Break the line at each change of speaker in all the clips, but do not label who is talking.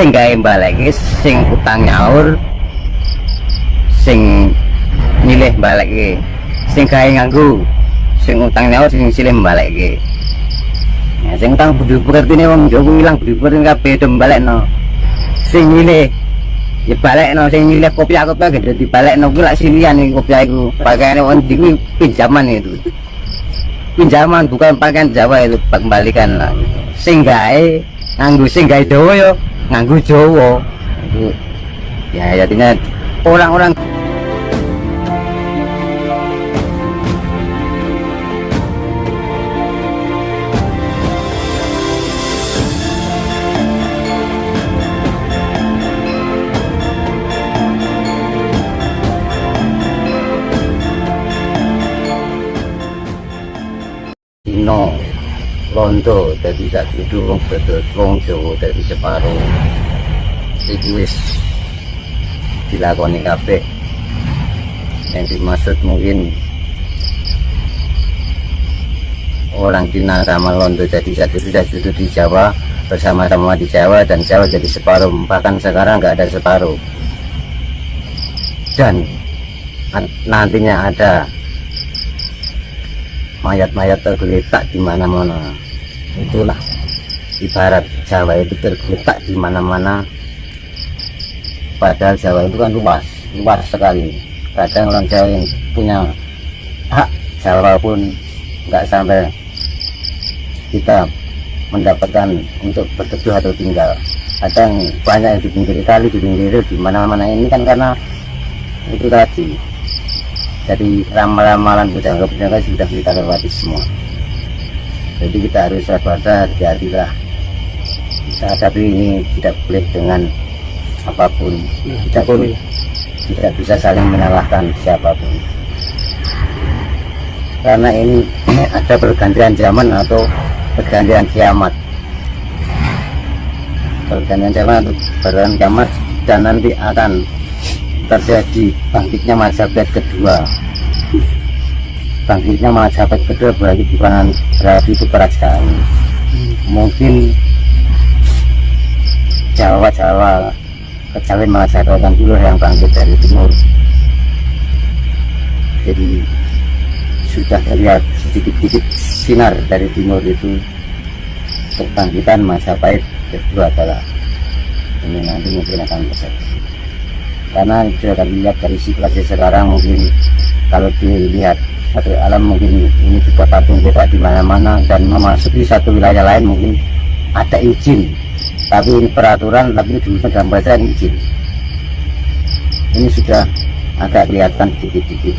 sing gawe balekke, sing utang nyaur, sing nyilih balekke, sing gawe nganggo, sing utang nyaur, sing silih balekke. Ya sing utang budi pekertine wong Jawa ilang budi pekertine kabeh do balekno. Sing nyilih ya balekno, sing nyilih kopiah gede dibalekno kuwi lak silian iki kopiah iku. Pakaiane wong iki pinjaman itu. Pinjaman bukan pakaian Jawa itu, kembalikan lah. Sing gawe nganggo sing gawe Jawa yo nganggo Jawa. Itu ya artinya orang-orang Dino londo dadi sajudu wong betul wong Jawa dadi separo iki wis dilakoni kabeh. Yang dimaksud mungkin orang Cina sama londo jadi sajudu di Jawa, bersama-sama di Jawa, dan Jawa jadi separuh, bahkan sekarang nggak ada separuh. Dan nantinya ada mayat-mayat tergeletak di mana-mana. Itulah ibarat Jawa itu tergeletak di mana-mana. Padahal Jawa itu kan luas sekali. Kadang orang Jawa yang punya hak Jawa pun nggak sampai kita mendapatkan untuk berteduh atau tinggal. Kadang banyak yang di pinggir kali, di pinggir di mana-mana ini kan karena itu tadi. Jadi ramalan-ramalan pujangga-pujangga sudah kita lewati semua. Jadi kita harus waspada, hati-hatilah. Kita hadapi ini tidak boleh dengan apapun. Kita pun tidak bisa saling menyalahkan siapapun. Karena ini ada pergantian zaman atau pergantian kiamat. Pergantian zaman atau pergantian kiamat, dan nanti akan terjadi bangkitnya Majapahit kedua. Bangkitnya Majapahit kedua berarti itu kerajaan. Mungkin Jawa kejawen Majapahit dulu yang bangkit dari timur. Jadi sudah terlihat sedikit-sedikit sinar dari timur itu. Kebangkitan Majapahit kedua adalah ini nanti mungkin akan terjadi. Karena sudah kami lihat dari situasi sekarang, mungkin kalau dilihat satu alam mungkin ini juga patung kita di mana-mana, dan memasuki satu wilayah lain mungkin ada izin, tapi ini peraturan, tapi dulu dalam bahasa izin. Ini sudah agak kelihatan dikit-dikit.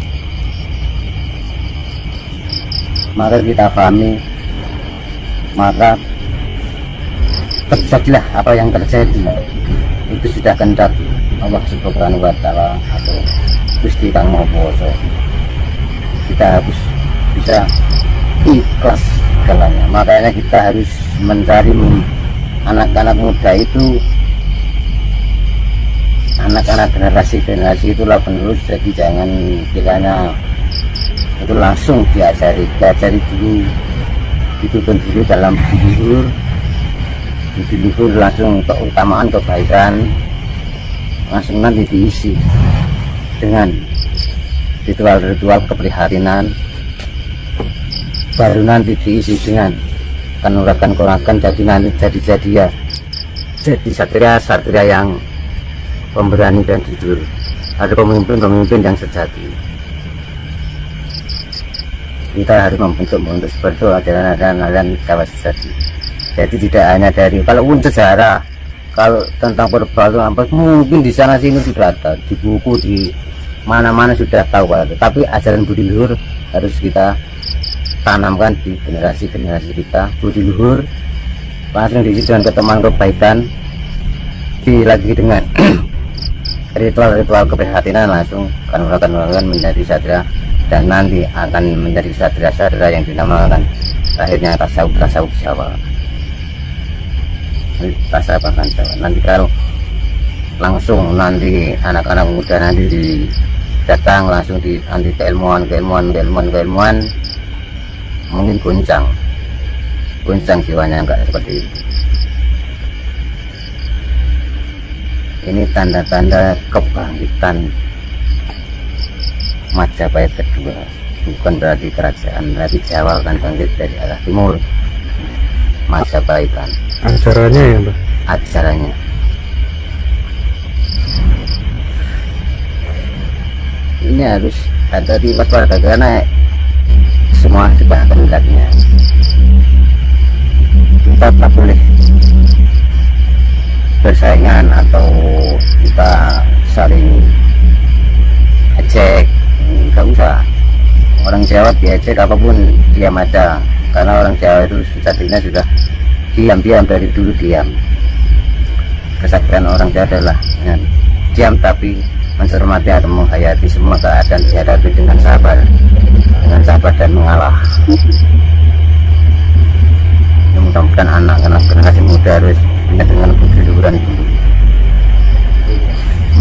Maka kita pahami, maka terjadilah apa yang terjadi. Itu sudah kehendak Allah Subhanahu wa Ta'ala atau Gusti Kang Maha Kuwasa. Kita harus bisa ikhlas segalanya. Makanya kita harus mencari anak-anak muda itu, anak-anak generasi itulah penerus. Jadi jangan kiranya itu langsung diajari dulu, dituntun dulu dalam luhur langsung keutamaan kebaikan, langsung nanti diisi dengan ritual-ritual keprihatinan, baru nanti diisi dengan kanuragan-kanuragan, jadi nanti jadi satria yang pemberani dan jujur, ada pemimpin yang sejati. Kita harus membentuk seperti itu ajaran Jawa sejati. Jadi tidak hanya dari kalau sejarah, kalau tentang perbal mungkin di sana sini sudah ada, di buku di mana-mana sudah tahu, tapi ajaran budi luhur harus kita tanamkan di generasi kita. Budi luhur langsung diisi dengan keteman kebaikan, lagi dengan ritual-ritual keprihatinan, langsung kanuragan menjadi satria, dan nanti akan menjadi satria yang dinamakan akhirnya tasawuf Jawa. Bahkan Jawa. Nanti kalau langsung nanti anak-anak muda nanti datang langsung nanti keilmuan mungkin goncang jiwanya, enggak seperti itu. Ini tanda-tanda kebangkitan Majapahit kedua. Bukan berarti kerajaan, berarti Jawa kan bangkit dari arah timur. Majapahitan.
Acaranya ya, Mbak?
Acaranya. Ini harus ada di waspada karena semua sudah tenggatnya. Kita tak boleh bersaingan atau kita saling ejek, nggak usah. Orang Jawa diejek apapun diam aja, karena orang Jawa itu sejatinya sudah diam-diam dari dulu diam. Kesaktian orang Jawa adalah diam tapi mencermati atau menghayati semua keadaan dihadapi dengan sabar dan mengalah. Ya, mudah-mudahan anak-anak generasi muda harus ingat dengan kejujuran dulu.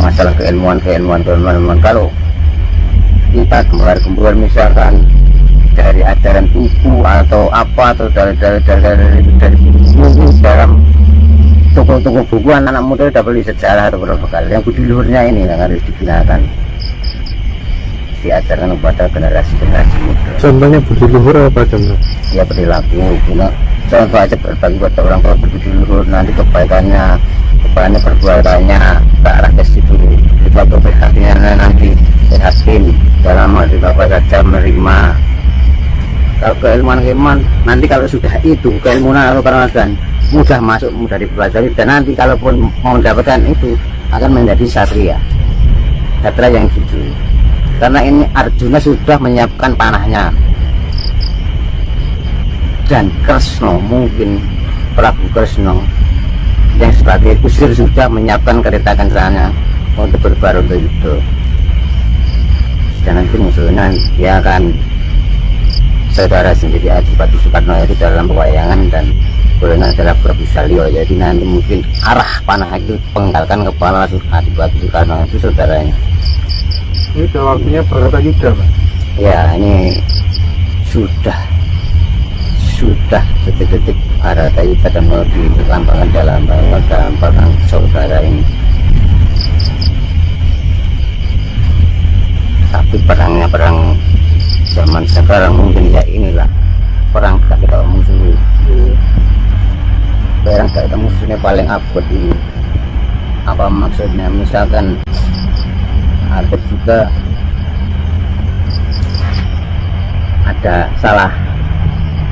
Masalah keilmuan kalau kita gembar misalkan dari ajaran buku atau apa atau dari buku dalam toko-toko buku anak muda sudah beli sejarah atau berbekal yang luhurnya ini yang harus digunakan diajarkan kepada generasi muda.
Contohnya budi luhur apa contoh?
Ya perilaku, contoh aja berbagi buat orang tua budi luhur, nanti kebaikannya perbuatannya ke arah ke situ, kita berhatinya nanti hakim dalam hati apa saja menerima. Kalau keilmuan nanti kalau sudah itu keilmuan atau kanuragan mudah masuk, mudah dipelajari, dan nanti kalaupun mau mendapatkan itu akan menjadi satria yang jujur, karena ini Arjuna sudah menyiapkan panahnya dan Kresna, mungkin Prabu Kresna yang sebagai kusir sudah menyiapkan kereta kencananya untuk berbaru untuk itu. Dan nanti musuhnya dia akan saudara sendiri Adipati Soekarno itu dalam pewayangan, dan bolehnya adalah Prabu Salyo. Jadi nanti mungkin arah panah itu penggalkan kepala Adipati Soekarno itu saudaranya.
Ini udah waktunya Bharata Yuda, Pak?
Ya, ini sudah detik-detik Bharata Yuda dan mau dilambangkan dalam perang saudara ini. Tapi perangnya perang zaman sekarang mungkin ya inilah perang tak kita musuh. Perang tak kita musuhnya paling abot ini. Apa maksudnya? Misalkan ada juga ada salah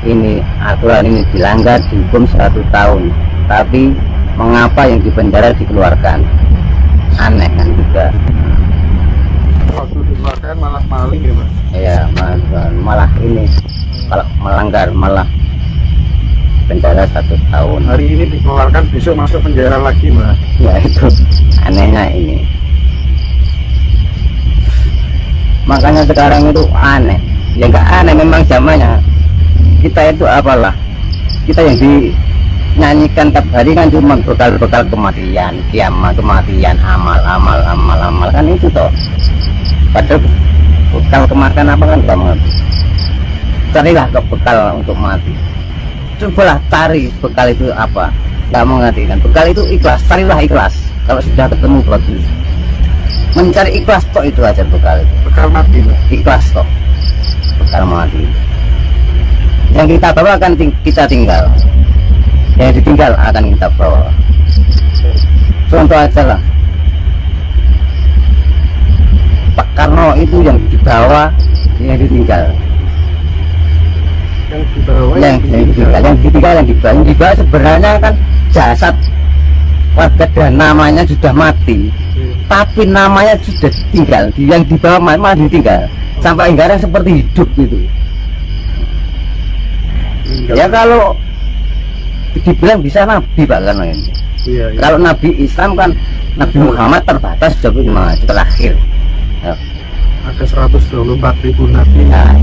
ini, aturan ini dilanggar dihukum 1 tahun, tapi mengapa yang di penjara dikeluarkan? Aneh kan juga.
Waktu dikeluarkan malah maling ya, Pak?
Ya malah ini kalau melanggar malah penjara 1 tahun.
Hari ini dikeluarkan, besok masuk penjara lagi, Pak?
Ya itu anehnya ini. Makanya sekarang itu aneh. Ya nggak aneh, memang zamannya. Kita itu apalah, kita yang dinyanyikan tiap hari kan cuma bekal kematian, kiamat, kematian, amal kan itu toh. Padahal bekal kemakan apa kan nggak mengerti. Carilah ke bekal untuk mati. Cobalah cari bekal itu apa, nggak mengerti kan. Bekal itu ikhlas, carilah ikhlas. Kalau sudah ketemu bagus. Mencari ikhlas toh, itu aja bekal itu.
Bekal mati, Pak?
Ikhlas toh, bekal mati. Yang kita bawa akan kita tinggal, yang ditinggal akan kita bawa. Contoh aja lah, Pak Karno itu yang dibawa, yang ditinggal.
Yang dibawa,
yang dibawa sebenarnya kan jasad warga dan namanya sudah mati, tapi namanya sudah ditinggal. Yang dibawa malah ditinggal sampai hingga seperti hidup gitu. Ya kalau dibilang bisa nabi Pak Karno ini.
Iya.
Kalau nabi Islam kan Nabi Muhammad terbatas tapi terakhir. Ya.
Ada 124.000 nabi.
Nah,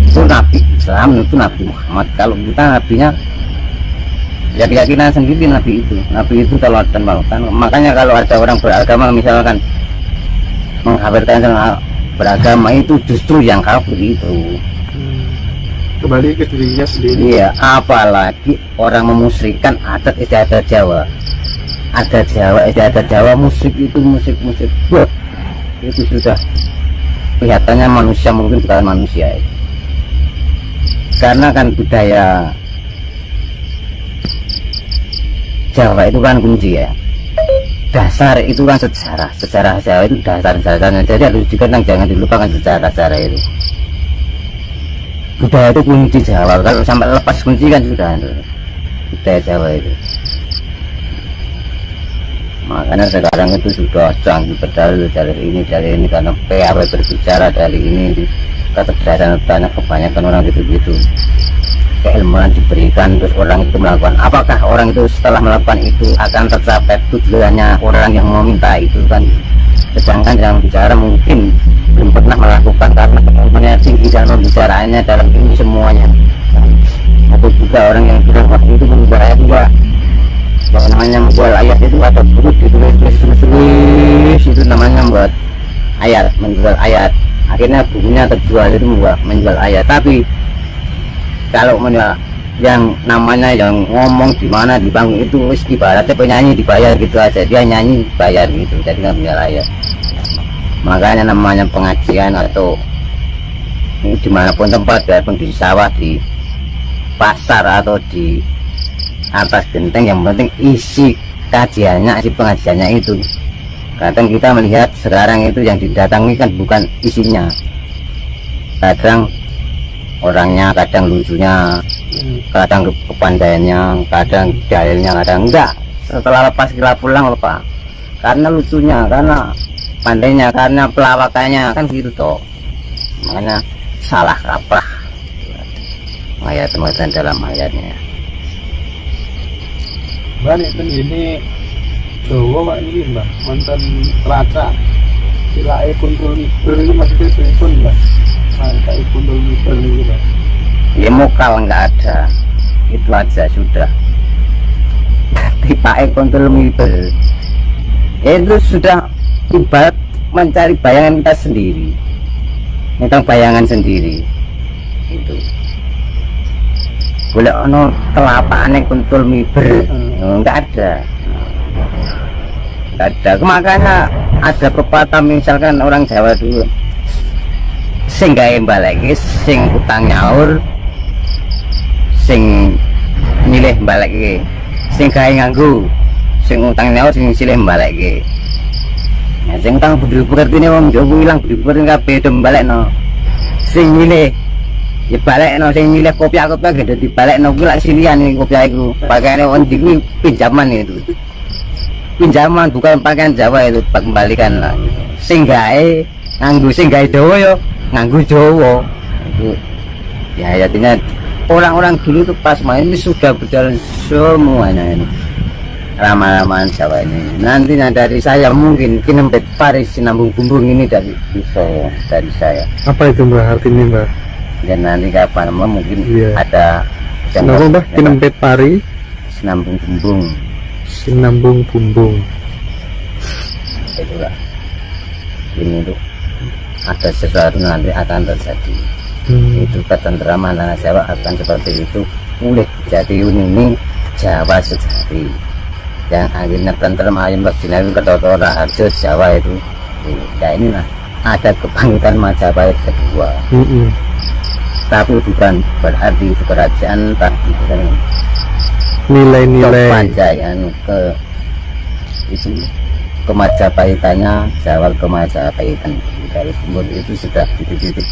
itu nabi Islam, itu Nabi Muhammad. Kalau kita nabinya ya keyakinan sendiri nabi itu teladan dan makanya kalau ada orang beragama misalkan mengkafirkan beragama itu justru yang kafir itu.
Kembali ke dirinya sendiri.
Iya, apalagi orang memusyrikan adat istiadat Jawa. ada Jawa musik itu musik wah, itu sudah kelihatannya manusia mungkin bukan manusia itu. Karena kan budaya Jawa itu kan kunci ya, dasar itu kan sejarah Jawa itu dasarnya, jadi harus dikenang, jangan dilupakan sejarah itu. Budaya itu kunci Jawa, kalau sampai lepas kunci kan sudah budaya Jawa itu. Makanya sekarang itu sudah canggih berdalil dari ini karena PAW berbicara dari ini, kecerdasan tanya kebanyakan orang gitu keilmuan diberikan, terus orang itu melakukan, apakah orang itu setelah melakukan itu akan tercapai tujuannya orang yang meminta itu kan. Sedangkan yang bicara mungkin belum pernah melakukan karena keilmuannya tinggi dan pembicaraannya dalam ini semuanya. Atau juga orang yang bilang waktu itu membuat ayat juga, yang namanya membuat ayat itu ada buruk ditulis itu namanya membuat ayat, menjual ayat. Akhirnya bukunya terjual itu menjual ayat. Tapi kalau yang namanya yang ngomong di mana di panggung itu wis ibaratnya penyanyi dibayar gitu aja, dia nyanyi bayar gitu, jadi nggak punya ayat. Makanya namanya pengajian atau dimanapun tempat, walaupun di sawah, di pasar atau di atas genteng, yang penting isi kajiannya, isi pengajiannya itu. Kadang kita melihat sekarang itu yang didatangi kan bukan isinya, kadang orangnya, kadang lucunya, kadang kepandaiannya, kadang dalilnya, kadang enggak. Setelah lepas kita pulang lupa, karena lucunya, karena pandainya, karena pelawakannya kan gitu toh. Makanya salah kaprah ayat-ayat dalam ayatnya.
Mbak ini Jawa Pak ini Mbak, mantan pelacak silai kuntul miber itu maksudnya pun Mbak, silai kuntul miber itu Mbak.
Ya mokal nggak ada, itu aja sudah. Tipe kuntul miber itu sudah ibarat mencari bayangan kita sendiri, tentang bayangan sendiri itu. Boleh ono telapakane kuntul miber, nggak ada. Makanya ada pepatah, misalkan orang Jawa dulu, sing gawe baleke, sing utang nyaur, sing nyilih baleke, sing gawe nganggo, sing utang nyaur, sing silih baleke. Nah, sing utang budi-budi artine wong Jawa ilang budi-budi kabeh do balekno. Sing nyilih ya balekno, sing nyilih kopiah-kopiah gede dibalekno kuwi lak silian iki kopiah iku. Pakaiane wong iki kuwi pinjaman itu. Pinjaman bukan pakaian Jawa itu, kembalikan lah. Sing gawe nganggo, sing gawe Jawa yo nganggo Jawa. Itu ya artinya orang-orang dulu itu pas main ini sudah berjalan semuanya ini. Ramalan Jawa ini. Nantinya dari saya mungkin kinempet Paris sinambung bumbung ini dari saya.
Apa itu Mbak artinya Mbak?
Dan nanti kapan mungkin ada
kenapa Mbak kinempet Paris
sinambung bumbung.
Sinambung bumbung
Itulah ini tuh ada sesuatu nanti akan terjadi. Itu ketentraman tanah Jawa akan seperti itu, pulih jadi ini Jawa sejati yang akhirnya tentrem ayam bersinar ketotora harjo Jawa itu. Ya inilah ada kebangkitan Majapahit kedua. Tapi bukan berarti itu kerajaan, tapi bukan
nilai-nilai
kepanjaian ke itu ke Majapahitannya, Jawa ke Majapahitan dari timur itu sudah titik-titik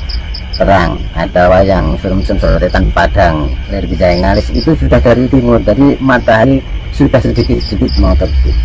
terang, ada wayang surum-surum soretan Padang ler Bijaya Ngalis itu sudah dari timur, jadi matahari sudah sedikit-sedikit mau terbit.